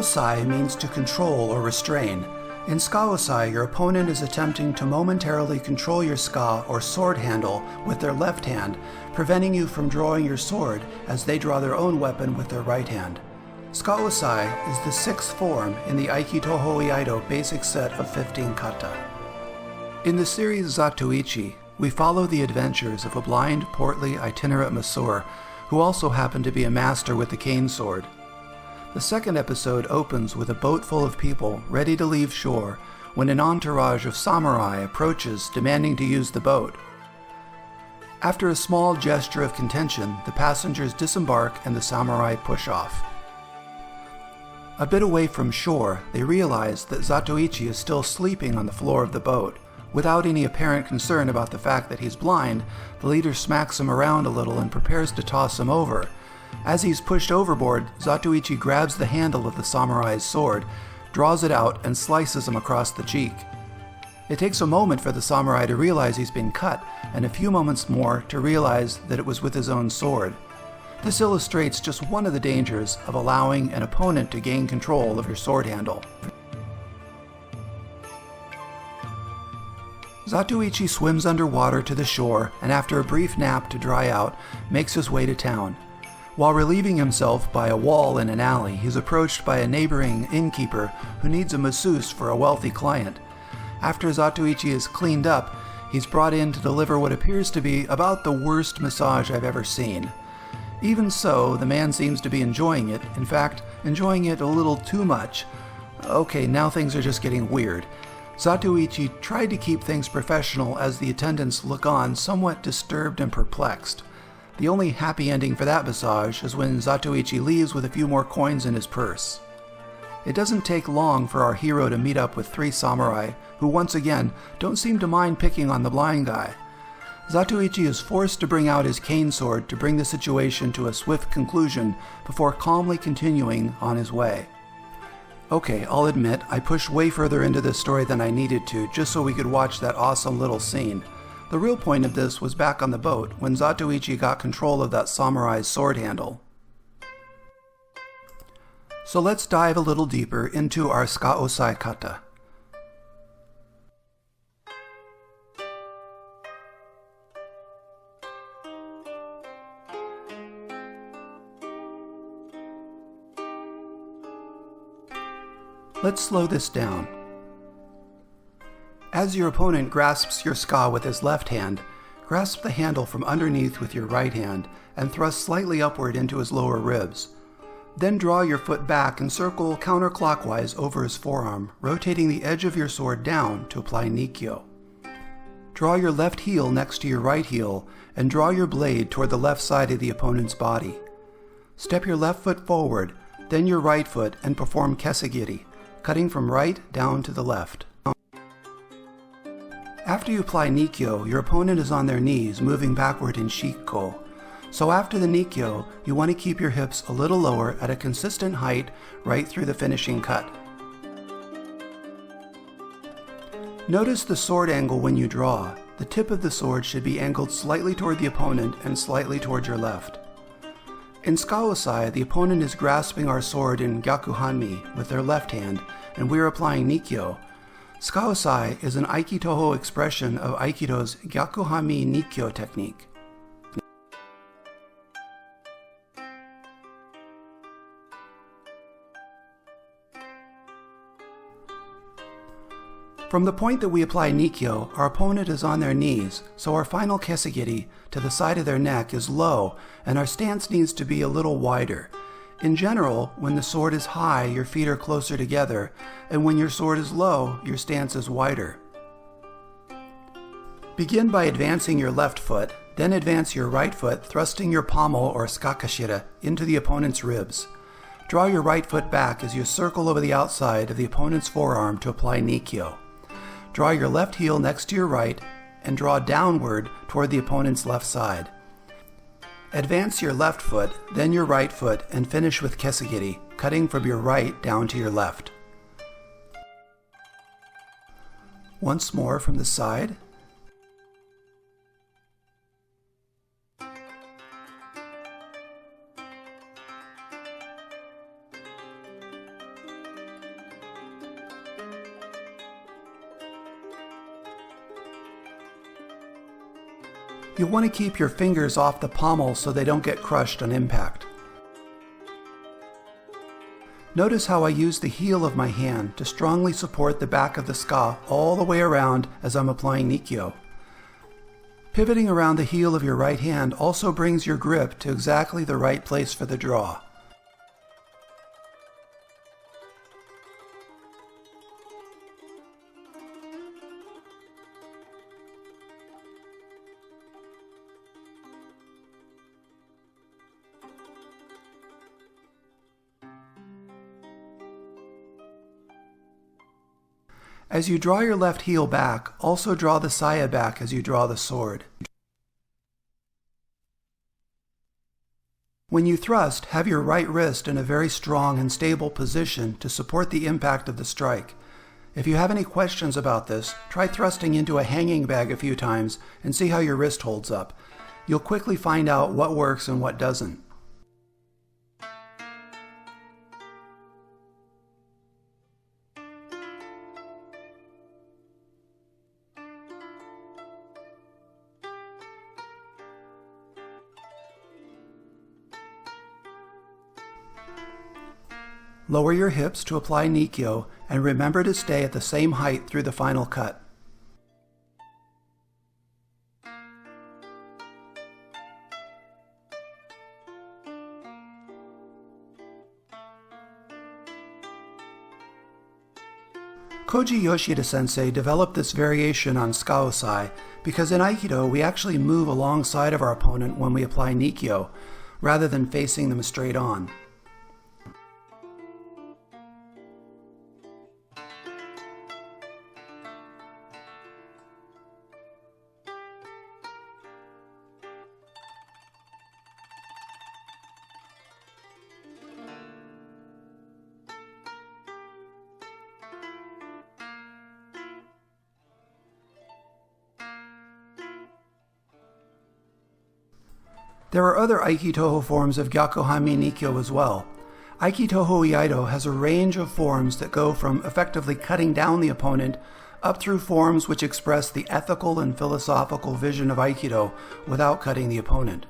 Osae means to control or restrain. In Tsuka Osae, your opponent is attempting to momentarily control your ska or sword handle with their left hand, preventing you from drawing your sword as they draw their own weapon with their right hand. Tsuka Osae is the sixth form in the Aiki Toho Iaido basic set of 15 kata. In the series Zatoichi, we follow the adventures of a blind, portly, itinerant masseur who also happened to be a master with the cane sword. The second episode opens with a boat full of people ready to leave shore when an entourage of samurai approaches demanding to use the boat. After a small gesture of contention, the passengers disembark and the samurai push off. A bit away from shore, they realize that Zatoichi is still sleeping on the floor of the boat. Without any apparent concern about the fact that he's blind, the leader smacks him around a little and prepares to toss him over. As he's pushed overboard, Zatoichi grabs the handle of the samurai's sword, draws it out, and slices him across the cheek. It takes a moment for the samurai to realize he's been cut, and a few moments more to realize that it was with his own sword. This illustrates just one of the dangers of allowing an opponent to gain control of your sword handle. Zatoichi swims underwater to the shore, and after a brief nap to dry out, makes his way to town. While relieving himself by a wall in an alley, he's approached by a neighboring innkeeper who needs a masseuse for a wealthy client. After Zatoichi is cleaned up, he's brought in to deliver what appears to be about the worst massage I've ever seen. Even so, the man seems to be enjoying it, in fact, enjoying it a little too much. Okay, now things are just getting weird. Zatoichi tried to keep things professional as the attendants look on, somewhat disturbed and perplexed. The only happy ending for that massage is when Zatoichi leaves with a few more coins in his purse. It doesn't take long for our hero to meet up with three samurai, who once again don't seem to mind picking on the blind guy. Zatoichi is forced to bring out his cane sword to bring the situation to a swift conclusion before calmly continuing on his way. Okay, I'll admit, I pushed way further into this story than I needed to just so we could watch that awesome little scene. The real point of this was back on the boat, when Zatoichi got control of that samurai's sword handle. So let's dive a little deeper into our Tsuka Osae kata. Let's slow this down. As your opponent grasps your ska with his left hand, grasp the handle from underneath with your right hand and thrust slightly upward into his lower ribs. Then draw your foot back and circle counterclockwise over his forearm, rotating the edge of your sword down to apply nikyo. Draw your left heel next to your right heel and draw your blade toward the left side of the opponent's body. Step your left foot forward, then your right foot, and perform kesagiri, cutting from right down to the left. After you apply nikyo, your opponent is on their knees, moving backward in shikko. So after the nikyo, you want to keep your hips a little lower at a consistent height right through the finishing cut. Notice the sword angle when you draw. The tip of the sword should be angled slightly toward the opponent and slightly toward your left. In Tsuka Osae, the opponent is grasping our sword in gyakuhanmi with their left hand, and we are applying nikyo. Tsuka Osae is an Aiki Toho expression of Aikido's gyakuhanmi nikyo technique. From the point that we apply nikyo, our opponent is on their knees, so our final kesagiri to the side of their neck is low, and our stance needs to be a little wider. In general, when the sword is high, your feet are closer together, and when your sword is low, your stance is wider. Begin by advancing your left foot, then advance your right foot, thrusting your pommel or skakashira into the opponent's ribs. Draw your right foot back as you circle over the outside of the opponent's forearm to apply nikyo. Draw your left heel next to your right and draw downward toward the opponent's left side. Advance your left foot, then your right foot, and finish with kesagiri, cutting from your right down to your left. Once more from the side. You'll want to keep your fingers off the pommel so they don't get crushed on impact. Notice how I use the heel of my hand to strongly support the back of the ska all the way around as I'm applying nikyo. Pivoting around the heel of your right hand also brings your grip to exactly the right place for the draw. As you draw your left heel back, also draw the saya back as you draw the sword. When you thrust, have your right wrist in a very strong and stable position to support the impact of the strike. If you have any questions about this, try thrusting into a hanging bag a few times and see how your wrist holds up. You'll quickly find out what works and what doesn't. Lower your hips to apply nikyo and remember to stay at the same height through the final cut. Koji Yoshida sensei developed this variation on Tsuka Osae because in Aikido we actually move alongside of our opponent when we apply nikyo, rather than facing them straight on. There are other Aiki Toho forms of gyakuhanmi nikyo as well. Aiki Toho Iaido has a range of forms that go from effectively cutting down the opponent up through forms which express the ethical and philosophical vision of Aikido without cutting the opponent.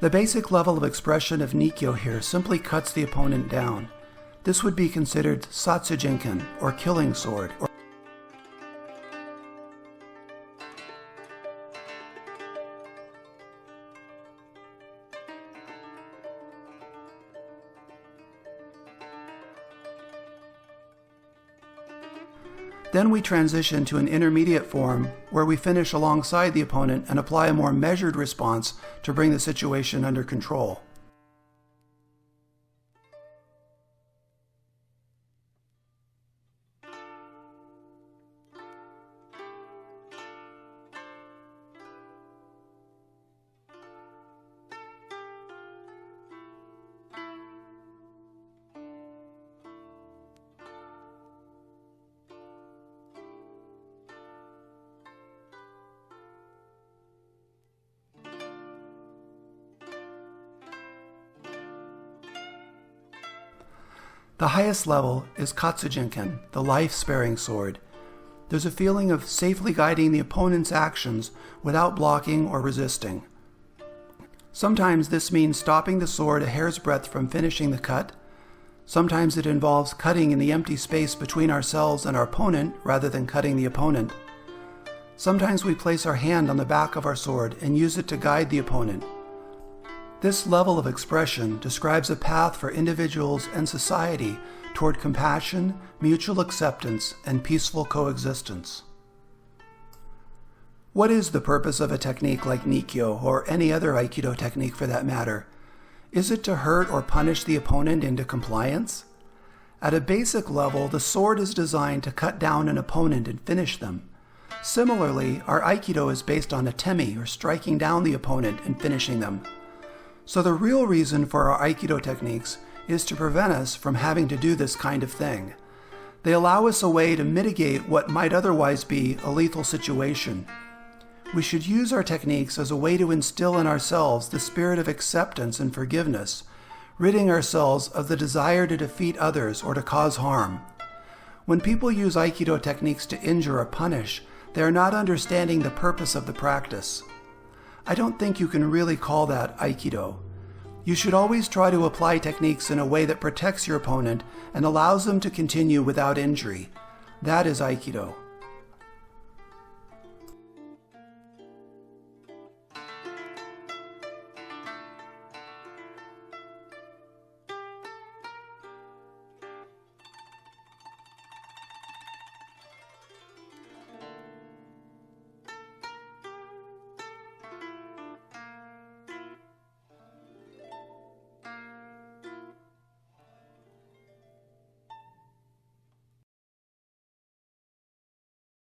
The basic level of expression of nikyo here simply cuts the opponent down. This would be considered satsujinken, or killing sword. Then we transition to an intermediate form where we finish alongside the opponent and apply a more measured response to bring the situation under control. The highest level is Katsujinken, the life-sparing sword. There's a feeling of safely guiding the opponent's actions without blocking or resisting. Sometimes this means stopping the sword a hair's breadth from finishing the cut. Sometimes it involves cutting in the empty space between ourselves and our opponent rather than cutting the opponent. Sometimes we place our hand on the back of our sword and use it to guide the opponent. This level of expression describes a path for individuals and society toward compassion, mutual acceptance, and peaceful coexistence. What is the purpose of a technique like nikyo, or any other Aikido technique for that matter? Is it to hurt or punish the opponent into compliance? At a basic level, the sword is designed to cut down an opponent and finish them. Similarly, our Aikido is based on atemi, or striking down the opponent and finishing them. So the real reason for our Aikido techniques is to prevent us from having to do this kind of thing. They allow us a way to mitigate what might otherwise be a lethal situation. We should use our techniques as a way to instill in ourselves the spirit of acceptance and forgiveness, ridding ourselves of the desire to defeat others or to cause harm. When people use Aikido techniques to injure or punish, they are not understanding the purpose of the practice. I don't think you can really call that Aikido. You should always try to apply techniques in a way that protects your opponent and allows them to continue without injury. That is Aikido.